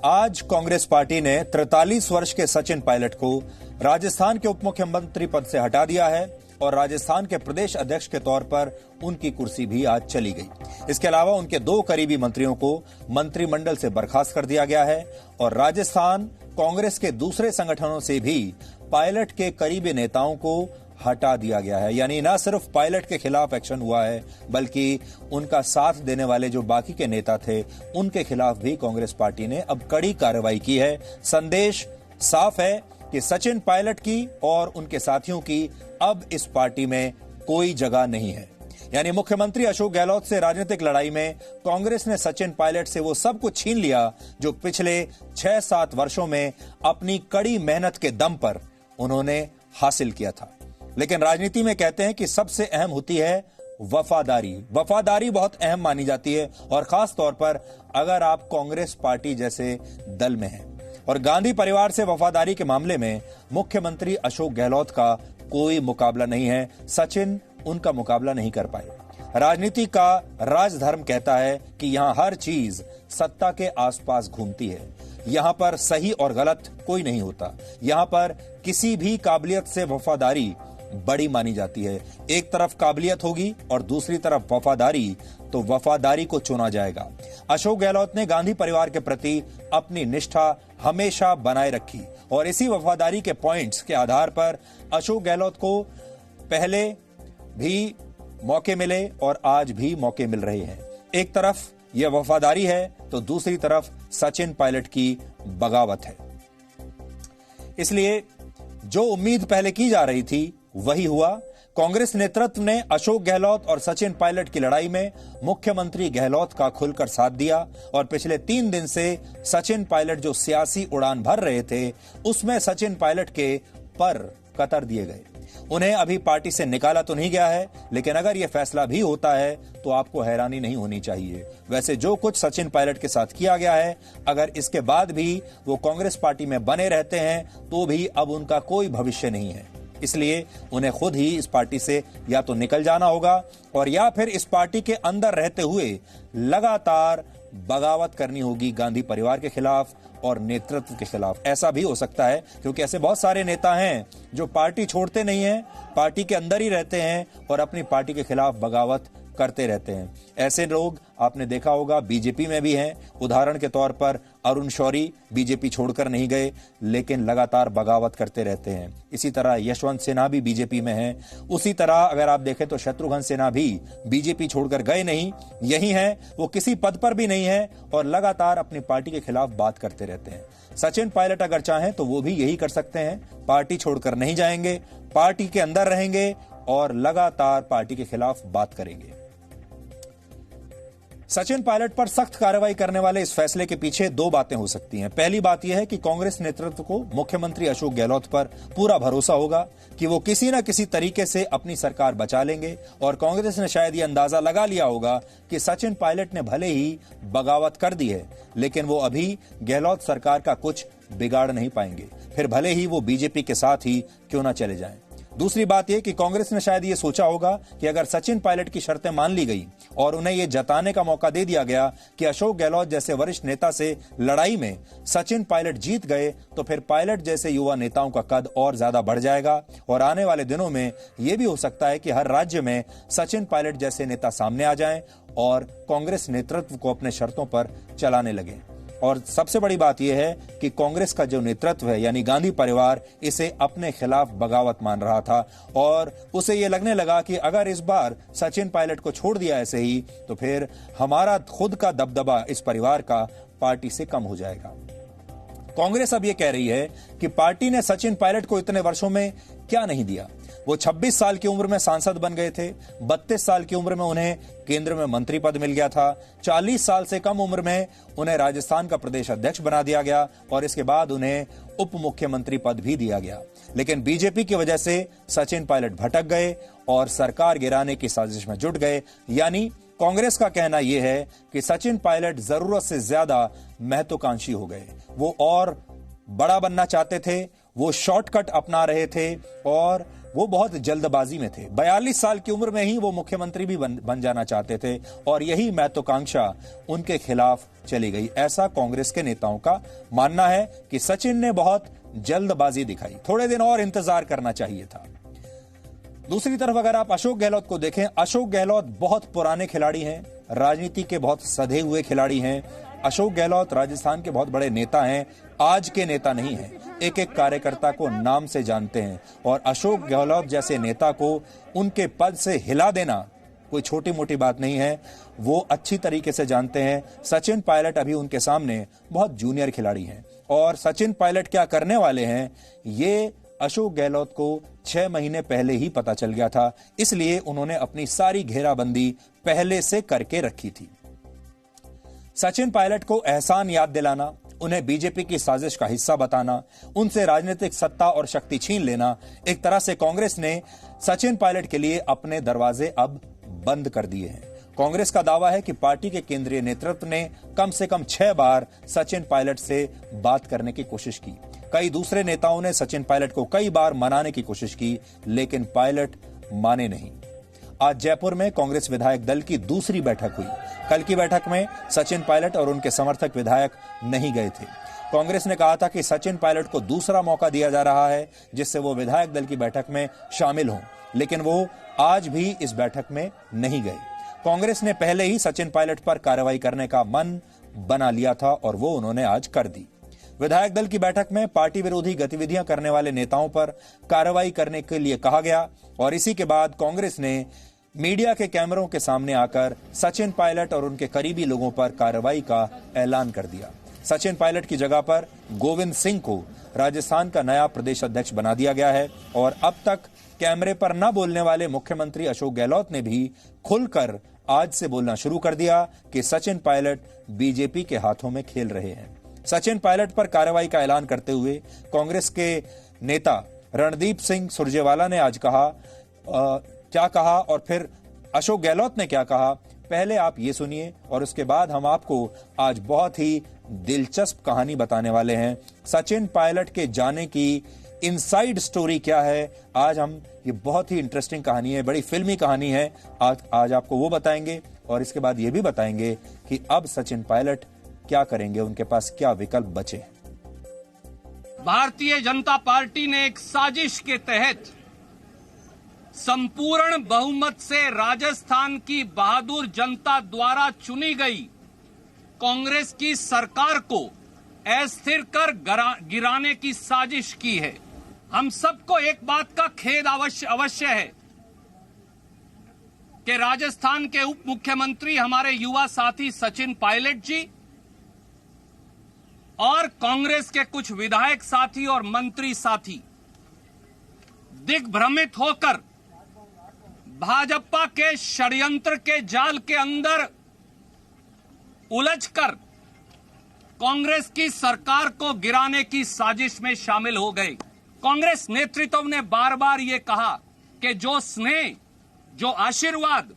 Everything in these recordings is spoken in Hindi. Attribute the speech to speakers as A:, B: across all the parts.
A: आज कांग्रेस पार्टी ने 43 वर्ष के सचिन पायलट को राजस्थान के उप मुख्यमंत्री पद से हटा दिया है और राजस्थान के प्रदेश अध्यक्ष के तौर पर उनकी कुर्सी भी आज चली गई। इसके अलावा उनके 2 करीबी मंत्रियों को मंत्रिमंडल से बर्खास्त कर दिया गया है और राजस्थान कांग्रेस के दूसरे संगठनों से भी पायलट के करीबी नेताओं को हटा दिया गया है। यानी न सिर्फ पायलट के खिलाफ एक्शन हुआ है, बल्कि उनका साथ देने वाले जो बाकी के नेता थे उनके खिलाफ भी कांग्रेस पार्टी ने अब कड़ी कार्रवाई की है। संदेश साफ है कि सचिन पायलट की और उनके साथियों की अब इस पार्टी में कोई जगह नहीं है। यानी मुख्यमंत्री अशोक गहलोत से राजनीतिक लड़ाई में कांग्रेस ने सचिन पायलट से वो सब कुछ छीन लिया जो पिछले 6-7 वर्षों में अपनी कड़ी मेहनत के दम पर उन्होंने हासिल किया था। लेकिन राजनीति में कहते हैं कि सबसे अहम होती है वफादारी। वफादारी बहुत अहम मानी जाती है और खास तौर पर अगर आप कांग्रेस पार्टी जैसे दल में हैं। और गांधी परिवार से वफादारी के मामले में मुख्यमंत्री अशोक गहलोत का कोई मुकाबला नहीं है। सचिन उनका मुकाबला नहीं कर पाए। राजनीति का राजधर्म कहता है कि यहां हर चीज सत्ता के आसपास घूमती है। यहां पर सही और गलत कोई नहीं होता। यहां पर किसी भी काबिलियत से वफादारी बड़ी मानी जाती है। एक तरफ काबिलियत होगी और दूसरी तरफ वफादारी, तो वफादारी को चुना जाएगा। अशोक गहलोत ने गांधी परिवार के प्रति अपनी निष्ठा हमेशा बनाए रखी और इसी वफादारी के पॉइंट्स के आधार पर अशोक गहलोत को पहले भी मौके मिले और आज भी मौके मिल रहे हैं। एक तरफ यह वफादारी है तो दूसरी तरफ सचिन पायलट की बगावत है। इसलिए जो उम्मीद पहले की जा रही थी वही हुआ। कांग्रेस नेतृत्व ने अशोक गहलोत और सचिन पायलट की लड़ाई में मुख्यमंत्री गहलोत का खुलकर साथ दिया और पिछले 3 दिन से सचिन पायलट जो सियासी उड़ान भर रहे थे उसमें सचिन पायलट के पर कतर दिए गए। उन्हें अभी पार्टी से निकाला तो नहीं गया है, लेकिन अगर यह फैसला भी होता है तो आपको हैरानी नहीं होनी चाहिए। वैसे जो कुछ सचिन पायलट के साथ किया गया है, अगर इसके बाद भी वो कांग्रेस पार्टी में बने रहते हैं तो भी अब उनका कोई भविष्य नहीं है। इसलिए उन्हें खुद ही इस पार्टी से या तो निकल जाना होगा और या फिर इस पार्टी के अंदर रहते हुए लगातार बगावत करनी होगी गांधी परिवार के खिलाफ और नेतृत्व के खिलाफ। ऐसा भी हो सकता है क्योंकि ऐसे बहुत सारे नेता हैं जो पार्टी छोड़ते नहीं हैं, पार्टी के अंदर ही रहते हैं और अपनी पार्टी के खिलाफ बगावत करते रहते हैं। ऐसे लोग आपने देखा होगा बीजेपी में भी हैं। उदाहरण के तौर पर अरुण शौरी बीजेपी छोड़कर नहीं गए लेकिन लगातार बगावत करते रहते हैं। इसी तरह यशवंत सिन्हा भी बीजेपी में हैं। उसी तरह अगर आप देखें तो शत्रुघ्न सिन्हा भी बीजेपी छोड़कर गए नहीं, यही हैं, वो किसी पद पर भी नहीं है और लगातार अपनी पार्टी के खिलाफ बात करते रहते हैं। सचिन पायलट अगर चाहें तो वो भी यही कर सकते हैं, पार्टी छोड़कर नहीं जाएंगे, पार्टी के अंदर रहेंगे और लगातार पार्टी के खिलाफ बात करेंगे। सचिन पायलट पर सख्त कार्रवाई करने वाले इस फैसले के पीछे 2 बातें हो सकती हैं। पहली बात यह है कि कांग्रेस नेतृत्व को मुख्यमंत्री अशोक गहलोत पर पूरा भरोसा होगा कि वो किसी न किसी तरीके से अपनी सरकार बचा लेंगे और कांग्रेस ने शायद ये अंदाजा लगा लिया होगा कि सचिन पायलट ने भले ही बगावत कर दी है लेकिन वो अभी गहलोत सरकार का कुछ बिगाड़ नहीं पाएंगे, फिर भले ही वो बीजेपी के साथ ही क्यों न चले जाएं। दूसरी बात यह कि कांग्रेस ने शायद ये सोचा होगा कि अगर सचिन पायलट की शर्तें मान ली गई और उन्हें यह जताने का मौका दे दिया गया कि अशोक गहलोत जैसे वरिष्ठ नेता से लड़ाई में सचिन पायलट जीत गए तो फिर पायलट जैसे युवा नेताओं का कद और ज्यादा बढ़ जाएगा और आने वाले दिनों में यह भी हो सकता है कि हर राज्य में सचिन पायलट जैसे नेता सामने आ जाएं और कांग्रेस नेतृत्व को अपने शर्तों पर चलाने लगे। और सबसे बड़ी बात यह है कि कांग्रेस का जो नेतृत्व है यानी गांधी परिवार इसे अपने खिलाफ बगावत मान रहा था और उसे यह लगने लगा कि अगर इस बार सचिन पायलट को छोड़ दिया ऐसे ही तो फिर हमारा खुद का दबदबा इस परिवार का पार्टी से कम हो जाएगा। कांग्रेस अब यह कह रही है कि पार्टी ने सचिन पायलट को इतने वर्षों में क्या नहीं दिया। वो 26 साल की उम्र में सांसद बन गए थे, 32 साल की उम्र में उन्हें केंद्र में मंत्री पद मिल गया था, 40 साल से कम उम्र में उन्हें राजस्थान का प्रदेश अध्यक्ष बना दिया गया और इसके बाद उन्हें उप मुख्यमंत्री पद भी दिया गया। लेकिन बीजेपी की वजह से सचिन पायलट भटक गए और सरकार गिराने की साजिश में जुट गए। यानी कांग्रेस का कहना यह है कि सचिन पायलट जरूरत से ज्यादा महत्वाकांक्षी हो गए। वो और बड़ा बनना चाहते थे, वो शॉर्टकट अपना रहे थे और वो बहुत जल्दबाजी में थे। 42 साल की उम्र में ही वो मुख्यमंत्री भी बन जाना चाहते थे और यही महत्वाकांक्षा उनके खिलाफ चली गई। ऐसा कांग्रेस के नेताओं का मानना है कि सचिन ने बहुत जल्दबाजी दिखाई, थोड़े दिन और इंतजार करना चाहिए था। दूसरी तरफ अगर आप अशोक गहलोत को देखें, अशोक गहलोत बहुत पुराने खिलाड़ी हैं, राजनीति के बहुत सधे हुए खिलाड़ी हैं। अशोक गहलोत राजस्थान के बहुत बड़े नेता हैं, आज के नेता नहीं हैं। एक एक कार्यकर्ता को नाम से जानते हैं और अशोक गहलोत जैसे नेता को उनके पद से हिला देना कोई छोटी मोटी बात नहीं है, वो अच्छी तरीके से जानते हैं। सचिन पायलट अभी उनके सामने बहुत जूनियर खिलाड़ी हैं और सचिन पायलट क्या करने वाले हैं ये अशोक गहलोत को 6 महीने पहले ही पता चल गया था, इसलिए उन्होंने अपनी सारी घेराबंदी पहले से करके रखी थी। सचिन पायलट को एहसान याद दिलाना, उन्हें बीजेपी की साजिश का हिस्सा बताना, उनसे राजनीतिक सत्ता और शक्ति छीन लेना, एक तरह से कांग्रेस ने सचिन पायलट के लिए अपने दरवाजे अब बंद कर दिए हैं। कांग्रेस का दावा है कि पार्टी के केंद्रीय नेतृत्व ने कम से कम 6 बार सचिन पायलट से बात करने की कोशिश की। कई दूसरे नेताओं ने सचिन पायलट को कई बार मनाने की कोशिश की, लेकिन पायलट माने नहीं। आज जयपुर में कांग्रेस विधायक दल की दूसरी बैठक हुई। कल की बैठक में सचिन पायलट और उनके समर्थक विधायक नहीं गए थे। कांग्रेस ने कहा था कि सचिन पायलट को दूसरा मौका दिया जा रहा है जिससे वो विधायक दल की बैठक में शामिल हों, लेकिन वो आज भी इस बैठक में नहीं गए। कांग्रेस ने पहले ही सचिन पायलट पर कार्रवाई करने का मन बना लिया था और वो उन्होंने आज कर दी। विधायक दल की बैठक में पार्टी विरोधी गतिविधियां करने वाले नेताओं पर कार्रवाई करने के लिए कहा गया और इसी के बाद कांग्रेस ने मीडिया के कैमरों के सामने आकर सचिन पायलट और उनके करीबी लोगों पर कार्रवाई का ऐलान कर दिया। सचिन पायलट की जगह पर गोविंद सिंह को राजस्थान का नया प्रदेश अध्यक्ष बना दिया गया है और अब तक कैमरे पर न बोलने वाले मुख्यमंत्री अशोक गहलोत ने भी खुलकर आज से बोलना शुरू कर दिया कि सचिन पायलट बीजेपी के हाथों में खेल रहे हैं। सचिन पायलट पर कार्रवाई का ऐलान करते हुए कांग्रेस के नेता रणदीप सिंह सुरजेवाला ने आज कहा क्या कहा और फिर अशोक गहलोत ने क्या कहा, पहले आप ये सुनिए और उसके बाद हम आपको आज बहुत ही दिलचस्प कहानी बताने वाले हैं। सचिन पायलट के जाने की इनसाइड स्टोरी क्या है, आज हम ये बहुत ही इंटरेस्टिंग कहानी है, बड़ी फिल्मी कहानी है, आज आपको वो बताएंगे और इसके बाद ये भी बताएंगे कि अब सचिन पायलट क्या करेंगे, उनके पास क्या विकल्प बचे हैं।
B: भारतीय जनता पार्टी ने एक साजिश के तहत संपूर्ण बहुमत से राजस्थान की बहादुर जनता द्वारा चुनी गई कांग्रेस की सरकार को अस्थिर कर गिराने की साजिश की है। हम सबको एक बात का खेद अवश्य है कि राजस्थान के उप मुख्यमंत्री हमारे युवा साथी सचिन पायलट जी और कांग्रेस के कुछ विधायक साथी और मंत्री साथी दिग्भ्रमित होकर भाजपा के षड्यंत्र के जाल के अंदर उलझकर कांग्रेस की सरकार को गिराने की साजिश में शामिल हो गए। कांग्रेस नेतृत्व ने बार बार ये कहा कि जो स्नेह, जो आशीर्वाद,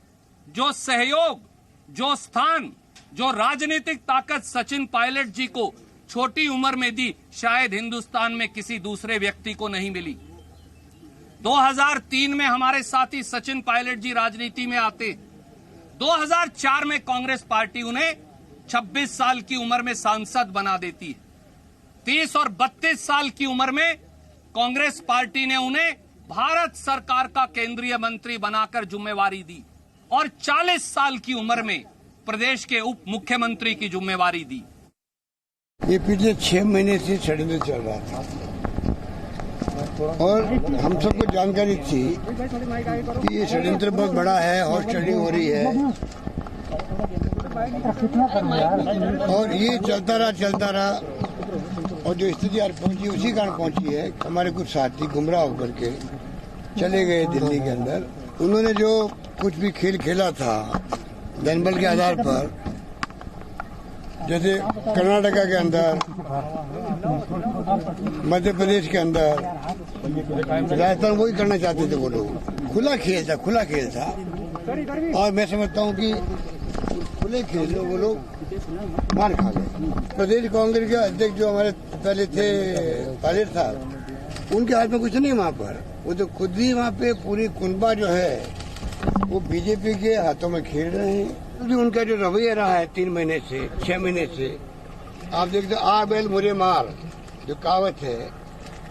B: जो सहयोग, जो स्थान, जो राजनीतिक ताकत सचिन पायलट जी को छोटी उम्र में दी, शायद हिंदुस्तान में किसी दूसरे व्यक्ति को नहीं मिली। 2003 में हमारे साथी सचिन पायलट जी राजनीति में आते, 2004 में कांग्रेस पार्टी उन्हें 26 साल की उम्र में सांसद बना देती है। 30 और 32 साल की उम्र में कांग्रेस पार्टी ने उन्हें भारत सरकार का केंद्रीय मंत्री बनाकर जिम्मेवारी दी और 40 साल की उम्र में प्रदेश के उप मुख्यमंत्री की जिम्मेवारी दी।
C: ये पिछले 6 महीने से षड्यंत्र चल रहा था और हम सबको जानकारी थी कि ये षड्यंत्र बहुत बड़ा है, हॉर्स ट्रेडिंग हो रही है और ये चलता रहा और जो स्थिति आज पहुंची उसी कारण पहुंची है। हमारे कुछ साथी गुमराह होकर के चले गए दिल्ली के अंदर। उन्होंने जो कुछ भी खेल खेला था जनबल के आधार पर, जैसे कर्नाटका के अंदर, मध्य प्रदेश के अंदर, राजस्थान वही करना चाहते थे वो लोग। खुला खेल था और मैं समझता हूँ कि खुले खेल में वो लोग मार खा गए। प्रदेश कांग्रेस के अध्यक्ष जो हमारे पहले थे पायलट साहब, उनके हाथ में कुछ नहीं वहाँ पर। वो तो खुद ही वहाँ पे पूरी कुनबा जो है वो बीजेपी के हाथों में खेल रहे हैं। क्योंकि उनका जो रवैया रहा है 3 महीने से 6 महीने से, आप देखते हो आ बैल मुझे मार जो कहावत है,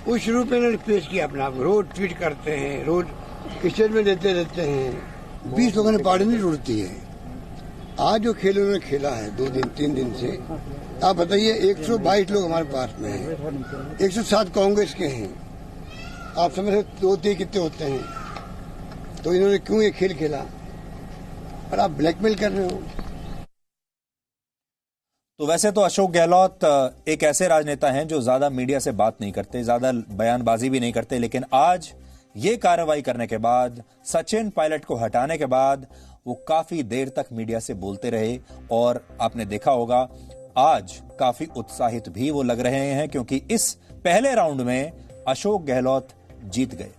C: उस रूप में इन्होंने पेश किया अपना। रोज ट्वीट करते हैं, रोज स्टेज में देते रहते हैं। 20 लोगों ने पार्टी नहीं जुड़ती है। आज जो खेल उन्होंने खेला है 2 दिन 3 दिन से, आप बताइए 122 लोग हमारे पास में हैं, 107 कांग्रेस के हैं। आप समझ सकते 2-3 कितने होते हैं। तो इन्होंने क्यों ये खेल खेला? और आप ब्लैकमेल कर रहे हो।
A: तो वैसे तो अशोक गहलोत एक ऐसे राजनेता हैं जो ज्यादा मीडिया से बात नहीं करते, ज्यादा बयानबाजी भी नहीं करते, लेकिन आज ये कार्रवाई करने के बाद, सचिन पायलट को हटाने के बाद वो काफी देर तक मीडिया से बोलते रहे। और आपने देखा होगा आज काफी उत्साहित भी वो लग रहे हैं, क्योंकि इस पहले राउंड में अशोक गहलोत जीत गए।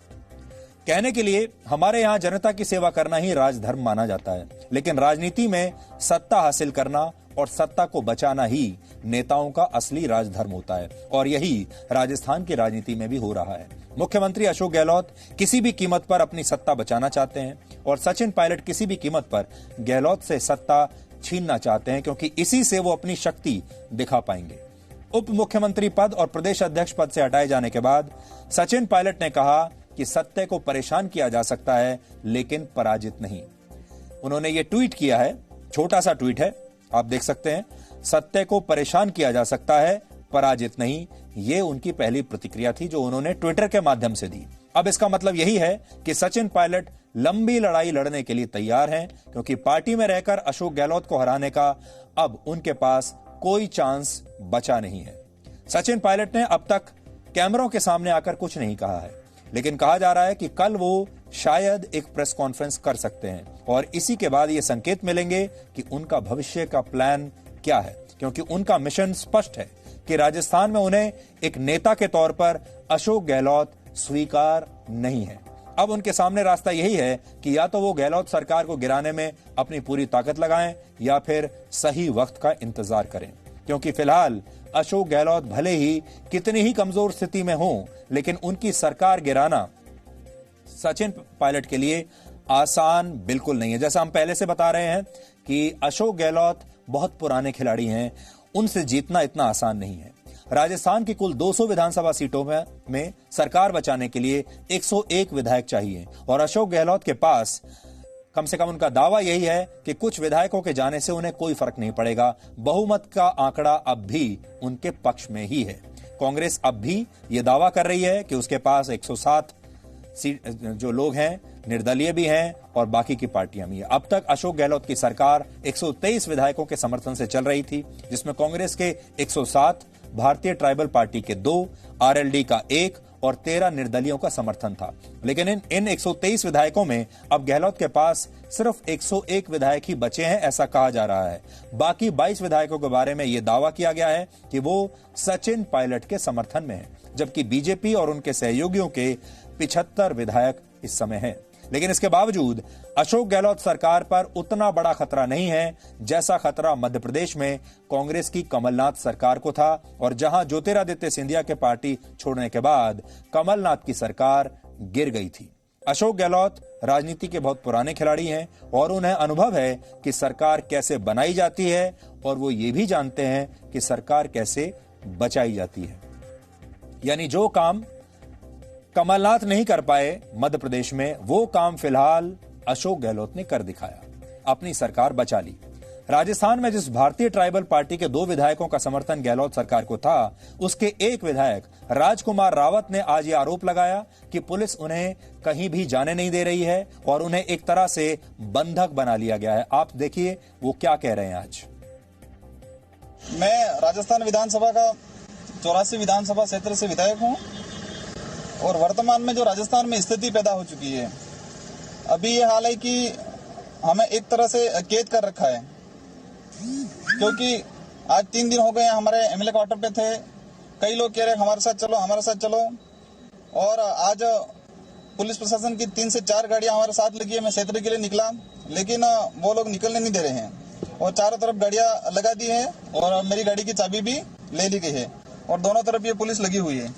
A: कहने के लिए हमारे यहां जनता की सेवा करना ही राजधर्म माना जाता है, लेकिन राजनीति में सत्ता हासिल करना और सत्ता को बचाना ही नेताओं का असली राजधर्म होता है। और यही राजस्थान की राजनीति में भी हो रहा है। मुख्यमंत्री अशोक गहलोत किसी भी कीमत पर अपनी सत्ता बचाना चाहते हैं और सचिन पायलट किसी भी कीमत पर गहलोत से सत्ता छीनना चाहते हैं, क्योंकि इसी से वो अपनी शक्ति दिखा पाएंगे। उप मुख्यमंत्री पद और प्रदेश अध्यक्ष पद से हटाए जाने के बाद सचिन पायलट ने कहा कि सत्य को परेशान किया जा सकता है, लेकिन पराजित नहीं। उन्होंने ये ट्वीट किया है, छोटा सा ट्वीट है, आप देख सकते हैं। सत्य को परेशान किया जा सकता है, पराजित नहीं। ये उनकी पहली प्रतिक्रिया थी जो उन्होंने ट्विटर के माध्यम से दी। अब इसका मतलब यही है कि सचिन पायलट लंबी लड़ाई लड़ने के लिए तैयार हैं, क्योंकि पार्टी में रहकर अशोक गहलोत को हराने का अब उनके पास कोई चांस बचा नहीं है। सचिन पायलट ने अब तक कैमरों के सामने आकर कुछ नहीं कहा है, लेकिन कहा जा रहा है कि कल वो शायद एक प्रेस कॉन्फ्रेंस कर सकते हैं और इसी के बाद ये संकेत मिलेंगे कि उनका भविष्य का प्लान क्या है, क्योंकि उनका मिशन स्पष्ट है कि राजस्थान में उन्हें एक नेता के तौर पर अशोक गहलोत स्वीकार नहीं है। अब उनके सामने रास्ता यही है कि या तो वो गहलोत सरकार को गिराने में अपनी पूरी ताकत लगाएं या फिर सही वक्त का इंतजार करें, क्योंकि फिलहाल अशोक गहलोत भले ही कितनी ही कमजोर स्थिति में हों, लेकिन उनकी सरकार गिराना सचिन पायलट के लिए आसान बिल्कुल नहीं है। जैसा हम पहले से बता रहे हैं कि अशोक गहलोत बहुत पुराने खिलाड़ी हैं, उनसे जीतना इतना आसान नहीं है। राजस्थान की कुल 200 विधानसभा सीटों में सरकार बचाने के लिए 101 विधायक चाहिए और अशोक गहलोत के पास कम से कम उनका दावा यही है कि कुछ विधायकों के जाने से उन्हें कोई फर्क नहीं पड़ेगा। बहुमत का आंकड़ा अब भी उनके पक्ष में ही है। कांग्रेस अब भी यह दावा कर रही है कि उसके पास 107 सीट जो लोग हैं, निर्दलीय भी हैं और बाकी की पार्टियां भी हैं। अब तक अशोक गहलोत की सरकार 123 विधायकों के समर्थन से चल रही थी, जिसमें कांग्रेस के 107, भारतीय ट्राइबल पार्टी के 2, आरएलडी का 1 और 13 निर्दलियों का समर्थन था। लेकिन इन 123 विधायकों में अब गहलोत के पास सिर्फ 101 विधायक ही बचे हैं, ऐसा कहा जा रहा है। बाकी 22 विधायकों के बारे में यह दावा किया गया है कि वो सचिन पायलट के समर्थन में है, जबकि बीजेपी और उनके सहयोगियों के 75 विधायक इस समय हैं। लेकिन इसके बावजूद अशोक गहलोत सरकार पर उतना बड़ा खतरा नहीं है जैसा खतरा मध्य प्रदेश में कांग्रेस की कमलनाथ सरकार को था, और जहां ज्योतिरादित्य सिंधिया के पार्टी छोड़ने के बाद कमलनाथ की सरकार गिर गई थी। अशोक गहलोत राजनीति के बहुत पुराने खिलाड़ी हैं और उन्हें अनुभव है कि सरकार कैसे बनाई जाती है, और वो ये भी जानते हैं कि सरकार कैसे बचाई जाती है। यानी जो काम कमलनाथ नहीं कर पाए मध्य प्रदेश में, वो काम फिलहाल अशोक गहलोत ने कर दिखाया, अपनी सरकार बचा ली। राजस्थान में जिस भारतीय ट्राइबल पार्टी के 2 विधायकों का समर्थन गहलोत सरकार को था, उसके 1 विधायक राजकुमार रावत ने आज यह आरोप लगाया कि पुलिस उन्हें कहीं भी जाने नहीं दे रही है और उन्हें एक तरह से बंधक बना लिया गया है। आप देखिए वो क्या कह रहे हैं। आज
D: मैं राजस्थान विधानसभा का 84 विधानसभा क्षेत्र से विधायक हूं और वर्तमान में जो राजस्थान में स्थिति पैदा हो चुकी है, अभी ये हाल है कि हमें एक तरह से कैद कर रखा है, क्योंकि आज 3 दिन हो गए हमारे एमएलए क्वार्टर पे थे। कई लोग कह रहे हमारे साथ चलो, हमारे साथ चलो, और आज पुलिस प्रशासन की 3 से 4 गाड़ियां हमारे साथ लगी है। मैं क्षेत्र के लिए निकला, लेकिन वो लोग निकलने नहीं दे रहे हैं और चारों तरफ गाड़ियां लगा दी है और मेरी गाड़ी की चाबी भी ले ली गई है और दोनों तरफ ये पुलिस लगी हुई है।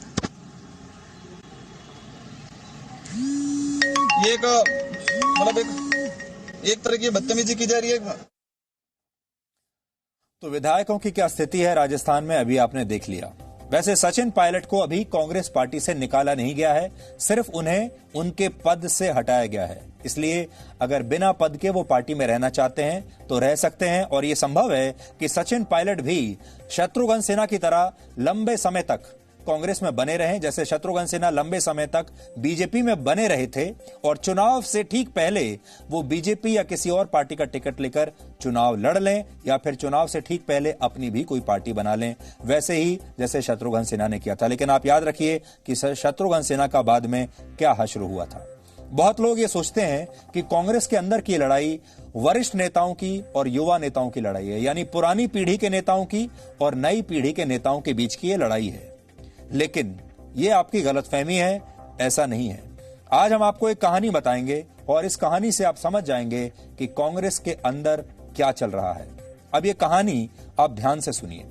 D: ये एक मतलब एक तरह की बदतमीजी की जा रही है।
A: तो विधायकों की क्या स्थिति है राजस्थान में, अभी आपने देख लिया। वैसे सचिन पायलट को अभी कांग्रेस पार्टी से निकाला नहीं गया है, सिर्फ उन्हें उनके पद से हटाया गया है। इसलिए अगर बिना पद के वो पार्टी में रहना चाहते हैं तो रह सकते हैं, और ये संभव है कि सचिन पायलट भी शत्रुघ्न सिन्हा की तरह लंबे समय तक कांग्रेस में बने रहें, जैसे शत्रुघ्न सिन्हा लंबे समय तक बीजेपी में बने रहे थे और चुनाव से ठीक पहले वो बीजेपी या किसी और पार्टी का टिकट लेकर चुनाव लड़ लें, या फिर चुनाव से ठीक पहले अपनी भी कोई पार्टी बना लें, वैसे ही जैसे शत्रुघ्न सिन्हा ने किया था। लेकिन आप याद रखिए कि शत्रुघ्न सिन्हा का बाद में क्या हश्र हुआ था। बहुत लोग ये सोचते हैं कि कांग्रेस के अंदर की लड़ाई वरिष्ठ नेताओं की और युवा नेताओं की लड़ाई है, यानी पुरानी पीढ़ी के नेताओं की और नई पीढ़ी के नेताओं के बीच की ये लड़ाई है। लेकिन ये आपकी गलतफहमी है, ऐसा नहीं है। आज हम आपको एक कहानी बताएंगे और इस कहानी से आप समझ जाएंगे कि कांग्रेस के अंदर क्या चल रहा है। अब ये कहानी आप ध्यान से सुनिए।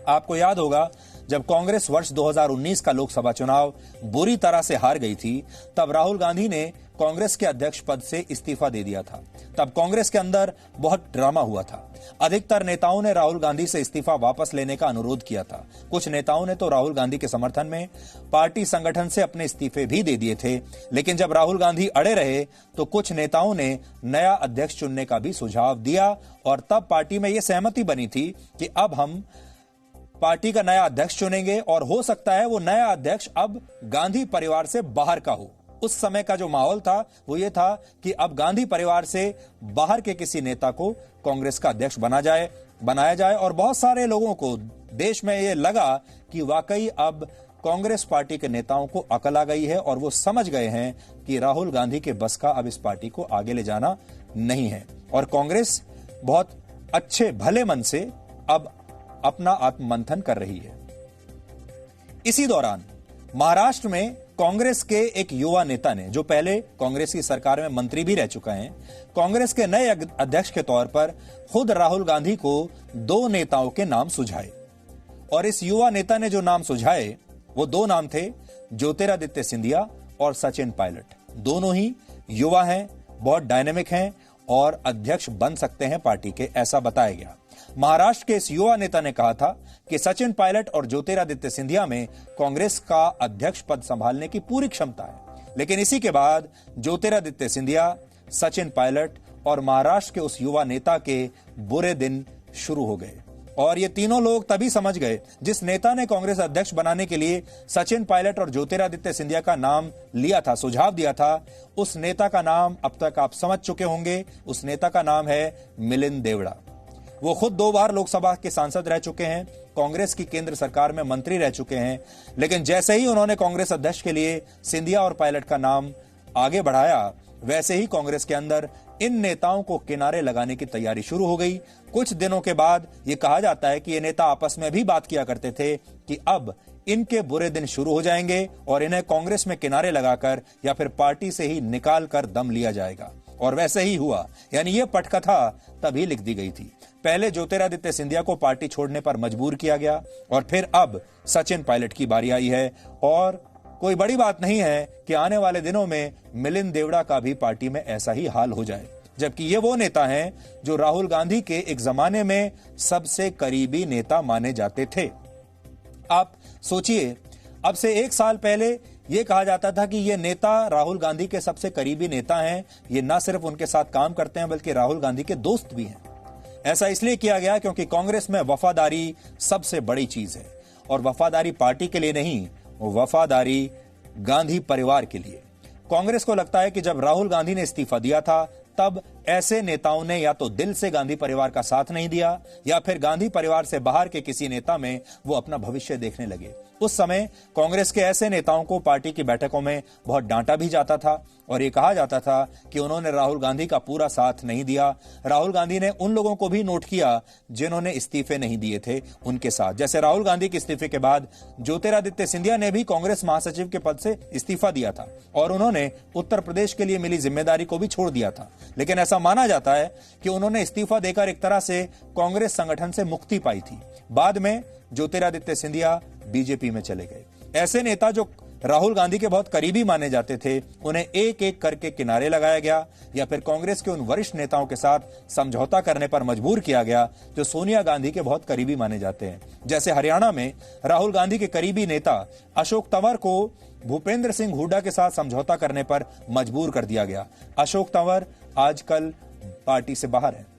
A: आपको याद होगा जब कांग्रेस वर्ष 2019 का लोकसभा चुनाव बुरी तरह से हार गई थी, तब राहुल गांधी ने कांग्रेस के अध्यक्ष पद से इस्तीफा दे दिया था। तब कांग्रेस के अंदर बहुत ड्रामा हुआ था। अधिकतर नेताओं ने राहुल गांधी से इस्तीफा वापस लेने का अनुरोध किया था। कुछ नेताओं ने तो राहुल गांधी के समर्थन में पार्टी संगठन से अपने इस्तीफे भी दे दिए थे। लेकिन जब राहुल गांधी अड़े रहे तो कुछ नेताओं ने नया अध्यक्ष चुनने का भी सुझाव दिया, और तब पार्टी में यह सहमति बनी थी कि अब हम पार्टी का नया अध्यक्ष चुनेंगे, और हो सकता है वो नया अध्यक्ष अब गांधी परिवार से बाहर का हो। उस समय का जो माहौल था वो ये था कि अब गांधी परिवार से बाहर के किसी नेता को कांग्रेस का अध्यक्ष बनाया जाए, और बहुत सारे लोगों को देश में ये लगा कि वाकई अब कांग्रेस पार्टी के नेताओं को अकल आ गई है और वो समझ गए हैं कि राहुल गांधी के बस का अब इस पार्टी को आगे ले जाना नहीं है, और कांग्रेस बहुत अच्छे भले मन से अब अपना आत्ममंथन कर रही है। इसी दौरान महाराष्ट्र में कांग्रेस के एक युवा नेता ने, जो पहले कांग्रेस की सरकार में मंत्री भी रह चुका है, कांग्रेस के नए अध्यक्ष के तौर पर खुद राहुल गांधी को 2 नेताओं के नाम सुझाए। और इस युवा नेता ने जो नाम सुझाए वो 2 नाम थे, ज्योतिरादित्य सिंधिया और सचिन पायलट। दोनों ही युवा हैं, बहुत डायनेमिक हैं और अध्यक्ष बन सकते हैं पार्टी के, ऐसा बताया गया। महाराष्ट्र के इस युवा नेता ने कहा था कि सचिन पायलट और ज्योतिरादित्य सिंधिया में कांग्रेस का अध्यक्ष पद संभालने की पूरी क्षमता है। लेकिन इसी के बाद ज्योतिरादित्य सिंधिया, सचिन पायलट और महाराष्ट्र के उस युवा नेता के बुरे दिन शुरू हो गए। और ये तीनों लोग तभी समझ गए, जिस नेता ने कांग्रेस अध्यक्ष बनाने के लिए सचिन पायलट और ज्योतिरादित्य सिंधिया का नाम लिया था, सुझाव दिया था, उस नेता का नाम अब तक आप समझ चुके होंगे। उस नेता का नाम है मिलिंद देवड़ा। वो खुद 2 बार लोकसभा के सांसद रह चुके हैं, कांग्रेस की केंद्र सरकार में मंत्री रह चुके हैं। लेकिन जैसे ही उन्होंने कांग्रेस अध्यक्ष के लिए सिंधिया और पायलट का नाम आगे बढ़ाया, वैसे ही कांग्रेस के अंदर इन नेताओं को किनारे लगाने की तैयारी शुरू हो गई। कुछ दिनों के बाद ये कहा जाता है कि ये नेता आपस में भी बात किया करते थे कि अब इनके बुरे दिन शुरू हो जाएंगे और इन्हें कांग्रेस में किनारे लगाकर या फिर पार्टी से ही निकाल कर दम लिया जाएगा। और वैसे ही हुआ, यानी ये पटकथा तभी लिख दी गई थी। पहले ज्योतिरादित्य सिंधिया को पार्टी छोड़ने पर मजबूर किया गया, और फिर अब सचिन पायलट की बारी आई है। और कोई बड़ी बात नहीं है कि आने वाले दिनों में मिलिंद देवड़ा का भी पार्टी में ऐसा ही हाल हो जाए, जबकि ये वो नेता हैं जो राहुल गांधी के एक जमाने में सबसे करीबी नेता माने जाते थे। आप सोचिए, अब से 1 साल पहले यह कहा जाता था कि ये नेता राहुल गांधी के सबसे करीबी नेता हैं, ये न सिर्फ उनके साथ काम करते हैं बल्कि राहुल गांधी के दोस्त भी हैं। ऐसा इसलिए किया गया क्योंकि कांग्रेस में वफादारी सबसे बड़ी चीज है, और वफादारी पार्टी के लिए नहीं, वफादारी गांधी परिवार के लिए। कांग्रेस को लगता है कि जब राहुल गांधी ने इस्तीफा दिया था, तब ऐसे नेताओं ने या तो दिल से गांधी परिवार का साथ नहीं दिया, या फिर गांधी परिवार से बाहर के किसी नेता में वो अपना भविष्य देखने लगे। उस समय कांग्रेस के ऐसे नेताओं को पार्टी की बैठकों में बहुत डांटा भी जाता था, और ये कहा जाता था कि उन्होंने राहुल गांधी का पूरा साथ नहीं दिया। राहुल गांधी ने उन लोगों को भी नोट किया जिन्होंने इस्तीफे नहीं दिए थे उनके साथ। जैसे राहुल गांधी के इस्तीफे के बाद ज्योतिरादित्य सिंधिया ने भी कांग्रेस महासचिव के पद से इस्तीफा दिया था, और उन्होंने उत्तर प्रदेश के लिए मिली जिम्मेदारी को भी छोड़ दिया था। लेकिन ऐसा माना जाता है कि उन्होंने इस्तीफा देकर एक तरह से कांग्रेस संगठन से मुक्ति पाई थी। बाद में ज्योतिरादित्य सिंधिया बीजेपी में चले गए। ऐसे नेता जो राहुल गांधी के बहुत करीबी माने जाते थे, उन्हें एक एक करके किनारे लगाया गया या फिर कांग्रेस के उन वरिष्ठ नेताओं के साथ समझौता करने पर मजबूर किया गया जो सोनिया गांधी के बहुत करीबी माने जाते हैं। जैसे हरियाणा में राहुल गांधी के करीबी नेता अशोक तंवर को भूपेंद्र सिंह हुड्डा के साथ समझौता करने पर मजबूर कर दिया गया। अशोक तंवर आजकल पार्टी से बाहर है।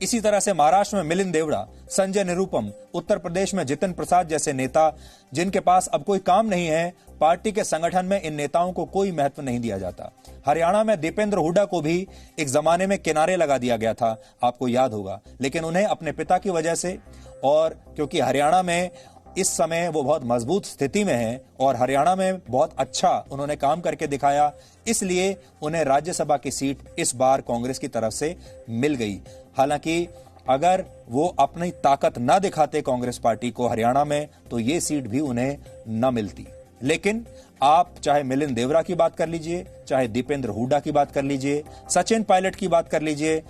A: इसी तरह से महाराष्ट्र में मिलिंद देवड़ा, संजय निरुपम, उत्तर प्रदेश में जितिन प्रसाद जैसे नेता जिनके पास अब कोई काम नहीं है, पार्टी के संगठन में इन नेताओं को कोई महत्व नहीं दिया जाता। हरियाणा में दीपेंद्र हुड्डा को भी एक जमाने में किनारे लगा दिया गया था, आपको याद होगा, लेकिन उन्हें अपने पिता की वजह से और क्योंकि हरियाणा में इस समय वो बहुत मजबूत स्थिति में है और हरियाणा में बहुत अच्छा उन्होंने काम करके दिखाया, इसलिए उन्हें राज्यसभा की सीट इस बार कांग्रेस की तरफ से मिल गई। हालांकि अगर वो अपनी ताकत न दिखाते कांग्रेस पार्टी को हरियाणा में तो ये सीट भी उन्हें न मिलती। लेकिन आप चाहे मिलिंद देवड़ा की बात कर लीजिए, चाहे दीपेंद्र हुड्डा की बात कर लीजिए, सचिन पायलट की बात कर लीजिए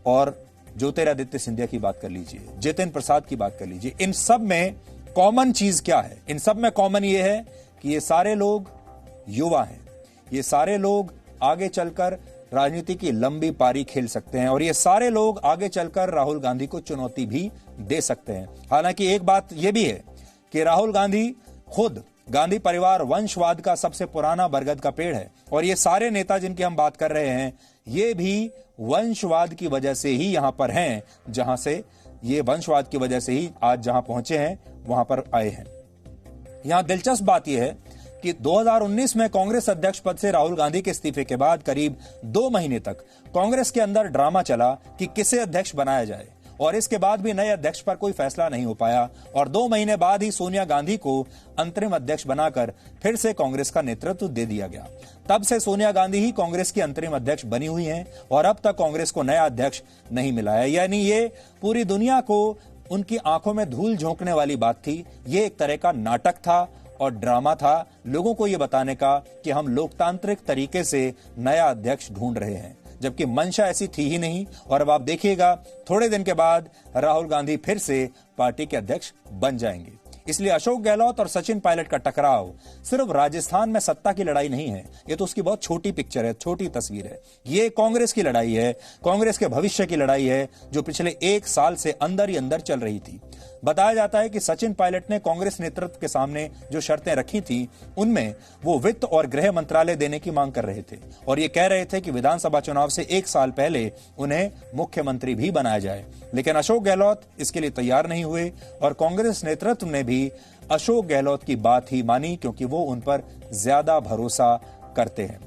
A: और ज्योतिरादित्य सिंधिया की बात कर लीजिए, जितिन प्रसाद की बात कर लीजिए, इन सब में कॉमन चीज क्या है? इन सब में कॉमन ये है कि ये सारे लोग युवा हैं, ये सारे लोग आगे चलकर राजनीति की लंबी पारी खेल सकते हैं और ये सारे लोग आगे चलकर राहुल गांधी को चुनौती भी दे सकते हैं। हालांकि एक बात यह भी है कि राहुल गांधी खुद गांधी परिवार वंशवाद का सबसे पुराना बरगद का पेड़ है और ये सारे नेता जिनकी हम बात कर रहे हैं ये भी वंशवाद की वजह से ही यहां पर हैं, जहां से ये वंशवाद की वजह से ही आज जहां पहुंचे हैं वहां पर आए हैं। यहां दिलचस्प बात यह है कि 2019 में कांग्रेस अध्यक्ष पद से राहुल गांधी के इस्तीफे के बाद करीब 2 महीने तक कांग्रेस के अंदर ड्रामा चला कि किसे अध्यक्ष बनाया जाए और इसके बाद भी नए अध्यक्ष पर कोई फैसला नहीं हो पाया और 2 महीने बाद ही सोनिया गांधी को अंतरिम अध्यक्ष बनाकर फिर से कांग्रेस का नेतृत्व दे दिया गया। तब से सोनिया गांधी ही कांग्रेस की अंतरिम अध्यक्ष बनी हुई हैं और अब तक कांग्रेस को नया अध्यक्ष नहीं मिला है। यानी ये पूरी दुनिया को उनकी आंखों में धूल झोंकने वाली बात थी। ये एक तरह का नाटक था और ड्रामा था लोगों को यह बताने का कि हम लोकतांत्रिक तरीके से नया अध्यक्ष ढूंढ रहे हैं, जबकि मंशा ऐसी थी ही नहीं। और अब आप देखिएगा थोड़े दिन के बाद राहुल गांधी फिर से पार्टी के अध्यक्ष बन जाएंगे। इसलिए अशोक गहलोत और सचिन पायलट का टकराव सिर्फ राजस्थान में सत्ता की लड़ाई नहीं है, ये तो उसकी बहुत छोटी पिक्चर है, छोटी तस्वीर है। ये कांग्रेस की लड़ाई है, कांग्रेस के भविष्य की लड़ाई है जो पिछले 1 साल से अंदर ही अंदर चल रही थी। बताया जाता है कि सचिन पायलट ने कांग्रेस नेतृत्व के सामने जो शर्तें रखी थी उनमें वो वित्त और गृह मंत्रालय देने की मांग कर रहे थे और ये कह रहे थे कि विधानसभा चुनाव से 1 साल पहले उन्हें मुख्यमंत्री भी बनाया जाए। लेकिन अशोक गहलोत इसके लिए तैयार नहीं हुए और कांग्रेस नेतृत्व ने भी अशोक गहलोत की बात ही मानी क्योंकि वो उन पर ज्यादा भरोसा करते हैं।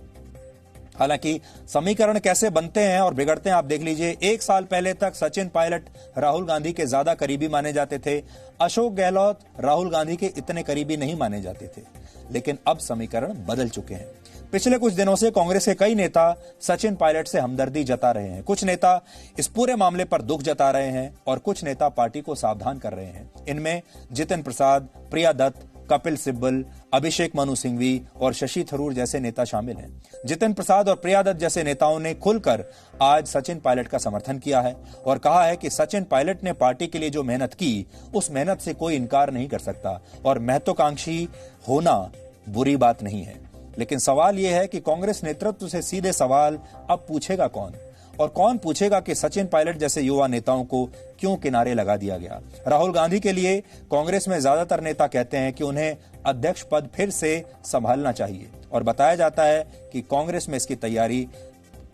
A: हालांकि समीकरण कैसे बनते हैं और बिगड़ते हैं आप देख लीजिए। 1 साल पहले तक सचिन पायलट राहुल गांधी के ज्यादा करीबी माने जाते थे, अशोक गहलोत राहुल गांधी के इतने करीबी नहीं माने जाते थे। लेकिन अब समीकरण बदल चुके हैं। पिछले कुछ दिनों से कांग्रेस के कई नेता सचिन पायलट से हमदर्दी जता रहे हैं, कुछ नेता इस पूरे मामले पर दुख जता रहे हैं और कुछ नेता पार्टी को सावधान कर रहे हैं। इनमें जितिन प्रसाद, प्रिया दत्त, कपिल सिब्बल, अभिषेक मनु सिंघवी और शशि थरूर जैसे नेता शामिल हैं। जितिन प्रसाद और प्रिया दत्त जैसे नेताओं ने खुलकर आज सचिन पायलट का समर्थन किया है और कहा है कि सचिन पायलट ने पार्टी के लिए जो मेहनत की उस मेहनत से कोई इनकार नहीं कर सकता और महत्वाकांक्षी होना बुरी बात नहीं है। लेकिन सवाल यह है कि कांग्रेस नेतृत्व से सीधे सवाल अब पूछेगा कौन और कौन पूछेगा कि सचिन पायलट जैसे युवा नेताओं को क्यों किनारे लगा दिया गया। राहुल गांधी के लिए कांग्रेस में ज्यादातर नेता कहते हैं कि उन्हें अध्यक्ष पद फिर से संभालना चाहिए और बताया जाता है कि कांग्रेस में इसकी तैयारी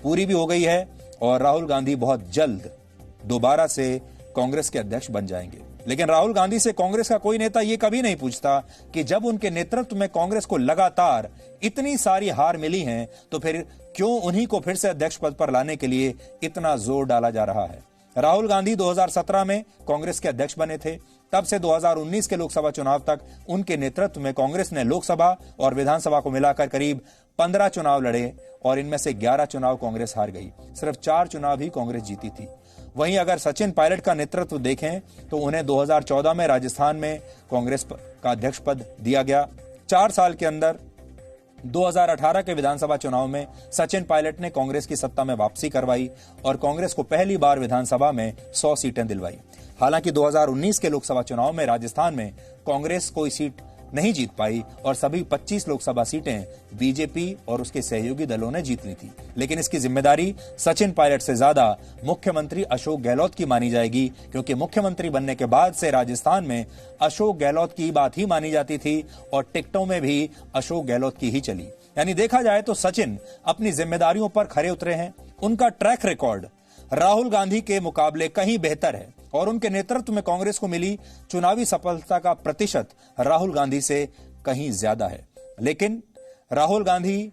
A: पूरी भी हो गई है और राहुल गांधी बहुत जल्द दोबारा से कांग्रेस के अध्यक्ष बन जाएंगे। लेकिन राहुल गांधी से कांग्रेस का कोई नेता यह कभी नहीं पूछता कि जब उनके नेतृत्व में कांग्रेस को लगातार इतनी सारी हार मिली हैं तो फिर क्यों उन्हीं को फिर से अध्यक्ष पद पर लाने के लिए इतना जोर डाला जा रहा है। राहुल गांधी 2017 में कांग्रेस के अध्यक्ष बने थे। तब से 2019 के लोकसभा चुनाव तक उनके नेतृत्व में कांग्रेस ने लोकसभा और विधानसभा को मिलाकर करीब 15 चुनाव लड़े और इनमें से 11 चुनाव कांग्रेस हार गई। सिर्फ 4 चुनाव ही कांग्रेस जीती थी। वहीं अगर सचिन पायलट का नेतृत्व देखें तो उन्हें 2014 में राजस्थान में कांग्रेस का अध्यक्ष पद दिया गया। 4 साल के अंदर 2018 के विधानसभा चुनाव में सचिन पायलट ने कांग्रेस की सत्ता में वापसी करवाई और कांग्रेस को पहली बार विधानसभा में 100 सीटें दिलवाई। हालांकि 2019 के लोकसभा चुनाव में राजस्थान में कांग्रेस कोई सीट नहीं जीत पाई और सभी 25 लोकसभा सीटें बीजेपी और उसके सहयोगी दलों ने जीत ली थी। लेकिन इसकी जिम्मेदारी सचिन पायलट से ज्यादा मुख्यमंत्री अशोक गहलोत की मानी जाएगी, क्योंकि मुख्यमंत्री बनने के बाद से राजस्थान में अशोक गहलोत की बात ही मानी जाती थी और टिकटों में भी अशोक गहलोत की ही चली। यानी देखा जाए तो सचिन अपनी जिम्मेदारियों पर खरे उतरे हैं। उनका ट्रैक रिकॉर्ड राहुल गांधी के मुकाबले कहीं बेहतर है और उनके नेतृत्व में कांग्रेस को मिली चुनावी सफलता का प्रतिशत राहुल गांधी से कहीं ज्यादा है। लेकिन राहुल गांधी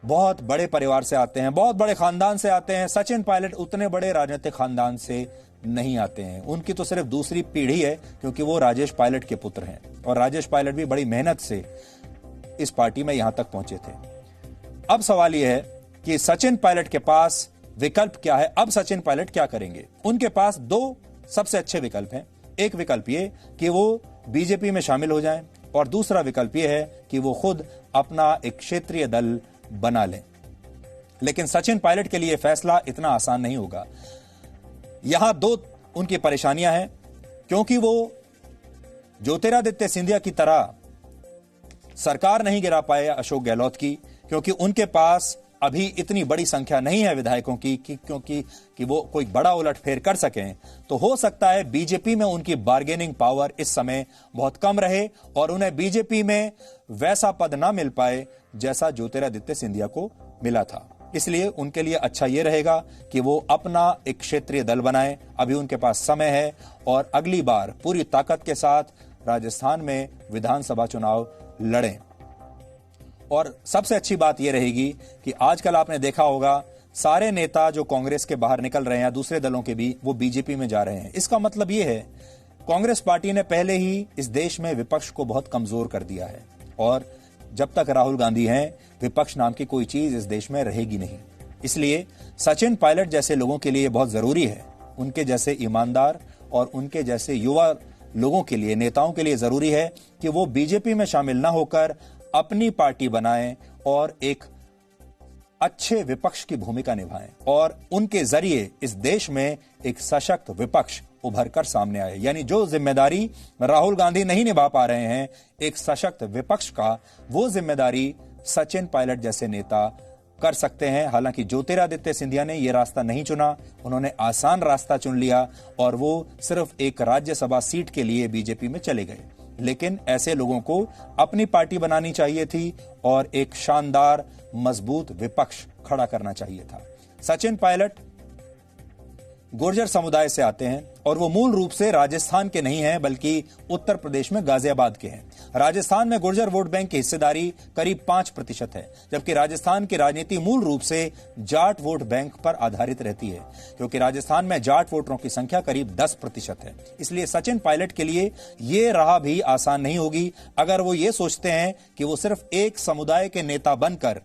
A: बहुत बड़े परिवार से आते हैं, बहुत बड़े खानदान से आते हैं। सचिन पायलट उतने बड़े राजनीतिक खानदान से नहीं आते हैं। उनकी तो सिर्फ दूसरी पीढ़ी है, क्योंकि वो राजेश पायलट के पुत्र हैं और राजेश पायलट भी बड़ी मेहनत से इस पार्टी में यहां तक पहुंचे थे। अब सवाल यह है कि सचिन पायलट के पास विकल्प क्या है। अब सचिन पायलट क्या करेंगे? उनके पास दो सबसे अच्छे विकल्प हैं। एक विकल्प ये कि वो बीजेपी में शामिल हो जाएं और दूसरा विकल्प ये है कि वो खुद अपना एक क्षेत्रीय दल बना लें। लेकिन सचिन पायलट के लिए फैसला इतना आसान नहीं होगा। यहां दो उनकी परेशानियां हैं, क्योंकि वो ज्योतिरादित्य सिंधिया की तरह सरकार नहीं गिरा पाए अशोक गहलोत की, क्योंकि उनके पास अभी इतनी बड़ी संख्या नहीं है विधायकों की कि वो कोई बड़ा उलटफेर कर सकें। तो हो सकता है बीजेपी में उनकी बार्गेनिंग पावर इस समय बहुत कम रहे और उन्हें बीजेपी में वैसा पद ना मिल पाए जैसा ज्योतिरादित्य सिंधिया को मिला था। इसलिए उनके लिए अच्छा यह रहेगा कि वो अपना एक क्षेत्रीय दल बनाएं। अभी उनके पास समय है और अगली बार पूरी ताकत के साथ राजस्थान में विधानसभा चुनाव लड़ें। और सबसे अच्छी बात यह रहेगी कि आजकल आपने देखा होगा सारे नेता जो कांग्रेस के बाहर निकल रहे हैं, दूसरे दलों के भी, वो बीजेपी में जा रहे हैं। इसका मतलब यह है कांग्रेस पार्टी ने पहले ही इस देश में विपक्ष को बहुत कमजोर कर दिया है और जब तक राहुल गांधी हैं विपक्ष नाम की कोई चीज इस देश में रहेगी नहीं। इसलिए सचिन पायलट जैसे लोगों के लिए बहुत जरूरी है, उनके जैसे ईमानदार और उनके जैसे युवा लोगों के लिए, नेताओं के लिए जरूरी है कि वो बीजेपी में शामिल ना होकर अपनी पार्टी बनाएं और एक अच्छे विपक्ष की भूमिका निभाएं और उनके जरिए इस देश में एक सशक्त विपक्ष उभर कर सामने आए। यानी जो जिम्मेदारी राहुल गांधी नहीं निभा पा रहे हैं एक सशक्त विपक्ष का, वो जिम्मेदारी सचिन पायलट जैसे नेता कर सकते हैं। हालांकि ज्योतिरादित्य सिंधिया ने यह रास्ता नहीं चुना, उन्होंने आसान रास्ता चुन लिया और वो सिर्फ एक राज्यसभा सीट के लिए बीजेपी में चले गए। लेकिन ऐसे लोगों को अपनी पार्टी बनानी चाहिए थी और एक शानदार मजबूत विपक्ष खड़ा करना चाहिए था। सचिन पायलट गुर्जर समुदाय से आते हैं और वो मूल रूप से राजस्थान के नहीं हैं, बल्कि उत्तर प्रदेश में गाजियाबाद के हैं। राजस्थान में गुर्जर वोट बैंक की हिस्सेदारी करीब 5% है, जबकि राजस्थान की राजनीति मूल रूप से जाट वोट बैंक पर आधारित रहती है, क्योंकि राजस्थान में जाट वोटरों की संख्या करीब 10% है। इसलिए सचिन पायलट के लिए ये राह भी आसान नहीं होगी अगर वो ये सोचते हैं कि वो सिर्फ एक समुदाय के नेता बनकर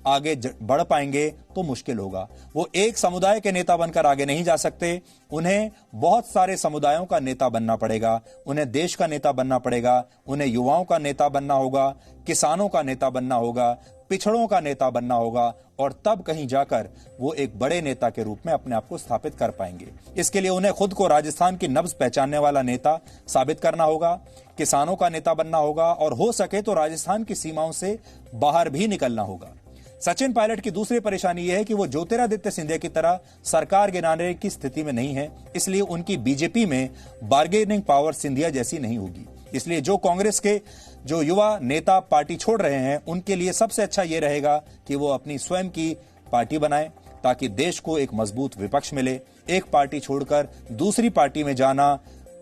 A: आगे बढ़ पाएंगे तो मुश्किल होगा। वो एक समुदाय के नेता बनकर आगे नहीं जा सकते, उन्हें बहुत सारे समुदायों का नेता बनना पड़ेगा, उन्हें देश का नेता बनना पड़ेगा, उन्हें युवाओं का नेता बनना होगा, किसानों का नेता बनना होगा, पिछड़ों का नेता बनना होगा और तब कहीं जाकर वो एक बड़े नेता के रूप में अपने आप को स्थापित कर पाएंगे। इसके लिए उन्हें खुद को राजस्थान की नब्ज पहचानने वाला नेता साबित करना होगा, किसानों का नेता बनना होगा और हो सके तो राजस्थान की सीमाओं से बाहर भी निकलना होगा। सचिन पायलट की दूसरी परेशानी यह है कि वो ज्योतिरादित्य सिंधिया की तरह सरकार गिराने की स्थिति में नहीं है, इसलिए उनकी बीजेपी में बार्गेनिंग पावर सिंधिया जैसी नहीं होगी। इसलिए जो कांग्रेस के जो युवा नेता पार्टी छोड़ रहे हैं उनके लिए सबसे अच्छा यह रहेगा कि वो अपनी स्वयं की पार्टी बनाएं, ताकि देश को एक मजबूत विपक्ष मिले। एक पार्टी छोड़कर दूसरी पार्टी में जाना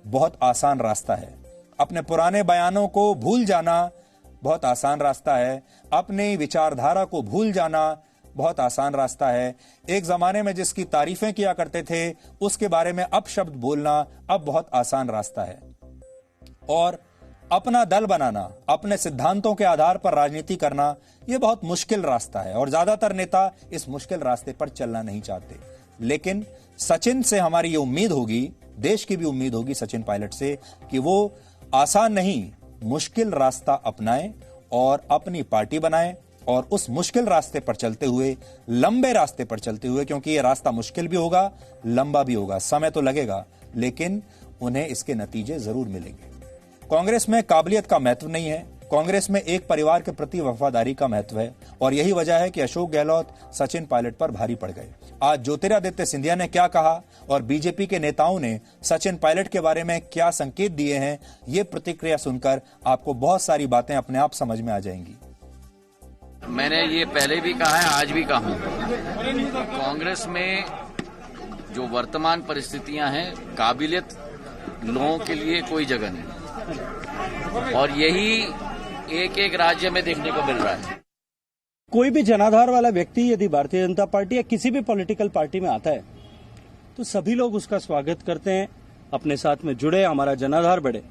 A: बहुत आसान रास्ता है, अपने पुराने बयानों को भूल जाना बहुत आसान रास्ता है, अपनी विचारधारा को भूल जाना बहुत आसान रास्ता है। एक जमाने में जिसकी तारीफें किया करते थे उसके बारे में अपशब्द बोलना अब बहुत आसान रास्ता है और अपना दल बनाना, अपने सिद्धांतों के आधार पर राजनीति करना, यह बहुत मुश्किल रास्ता है और ज्यादातर नेता इस मुश्किल रास्ते पर चलना नहीं चाहते। लेकिन सचिन से हमारी ये उम्मीद होगी, देश की भी उम्मीद होगी सचिन पायलट से, कि वो आसान नहीं मुश्किल रास्ता अपनाएं और अपनी पार्टी बनाएं और उस मुश्किल रास्ते पर चलते हुए, लंबे रास्ते पर चलते हुए, क्योंकि यह रास्ता मुश्किल भी होगा, लंबा भी होगा, समय तो लगेगा, लेकिन उन्हें इसके नतीजे जरूर मिलेंगे। कांग्रेस में काबिलियत का महत्व नहीं है, कांग्रेस में एक परिवार के प्रति वफादारी का महत्व है और यही वजह है कि अशोक गहलोत सचिन पायलट पर भारी पड़ गए। आज ज्योतिरादित्य सिंधिया ने क्या कहा और बीजेपी के नेताओं ने सचिन पायलट के बारे में क्या संकेत दिए हैं, ये प्रतिक्रिया सुनकर आपको बहुत सारी बातें अपने आप समझ में आ जाएंगी।
E: मैंने ये पहले भी कहा है, आज भी कहूं, कांग्रेस में जो वर्तमान परिस्थितियां हैं, काबिलियत लोगों के लिए कोई जगह नहीं और यही एक एक राज्य में देखने को मिल रहा है।
F: कोई भी जनाधार वाला व्यक्ति यदि भारतीय जनता पार्टी या किसी भी पॉलिटिकल पार्टी में आता है तो सभी लोग उसका स्वागत करते हैं, अपने साथ में जुड़े, हमारा जनाधार बढ़े।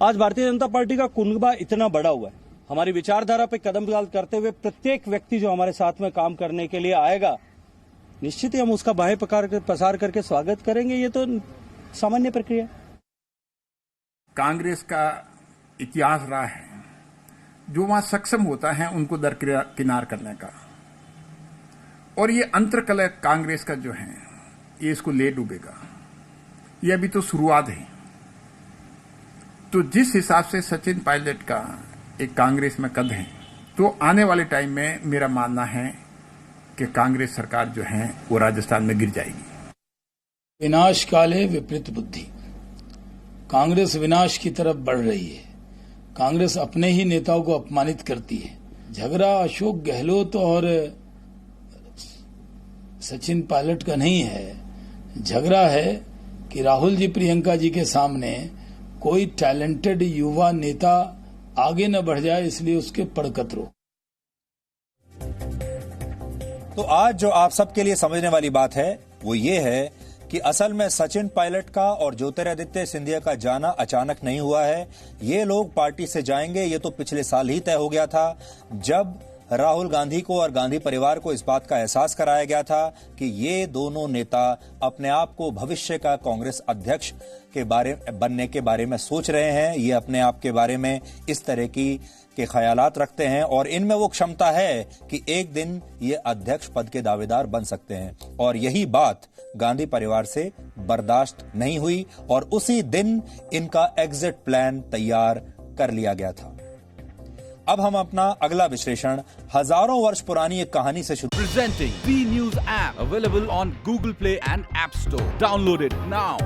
F: आज भारतीय जनता पार्टी का कुनबा इतना बड़ा हुआ है, हमारी विचारधारा पे कदम करते हुए प्रत्येक व्यक्ति जो हमारे साथ में काम करने के लिए आएगा, निश्चित ही हम उसका बाहें पसार करके स्वागत करेंगे। ये तो सामान्य प्रक्रिया।
G: कांग्रेस का इतिहास रहा है, जो वहां सक्षम होता है उनको दरकिनार करने का, और ये अंतरकलह कांग्रेस का जो है ये इसको ले डूबेगा। ये अभी तो शुरुआत है। तो जिस हिसाब से सचिन पायलट का एक कांग्रेस में कद है, तो आने वाले टाइम में मेरा मानना है कि कांग्रेस सरकार जो है वो राजस्थान में गिर जाएगी।
H: विनाश काले विपरीत बुद्धि, कांग्रेस विनाश की तरफ बढ़ रही है। कांग्रेस अपने ही नेताओं को अपमानित करती है। झगड़ा अशोक गहलोत और सचिन पायलट का नहीं है, झगड़ा है कि राहुल जी प्रियंका जी के सामने कोई टैलेंटेड युवा नेता आगे न बढ़ जाए, इसलिए उसके पड़कतरो।
A: तो आज जो आप सबके लिए समझने वाली बात है वो ये है कि असल में सचिन पायलट का और ज्योतिरादित्य सिंधिया का जाना अचानक नहीं हुआ है। ये लोग पार्टी से जाएंगे, ये तो पिछले साल ही तय हो गया था, जब राहुल गांधी को और गांधी परिवार को इस बात का एहसास कराया गया था कि ये दोनों नेता अपने आप को भविष्य का कांग्रेस अध्यक्ष के बनने के बारे में सोच रहे हैं। ये अपने आप के बारे में इस तरह के ख्यालात रखते हैं और इनमें वो क्षमता है कि एक दिन ये अध्यक्ष पद के दावेदार बन सकते हैं। और यही बात गांधी परिवार से बर्दाश्त नहीं हुई और उसी दिन इनका एग्जिट प्लान तैयार कर लिया गया था। अब हम अपना अगला विश्लेषण हजारों वर्ष पुरानी एक कहानी से शुरू।
I: Presenting B News app available on Google Play and App Store. Download it now.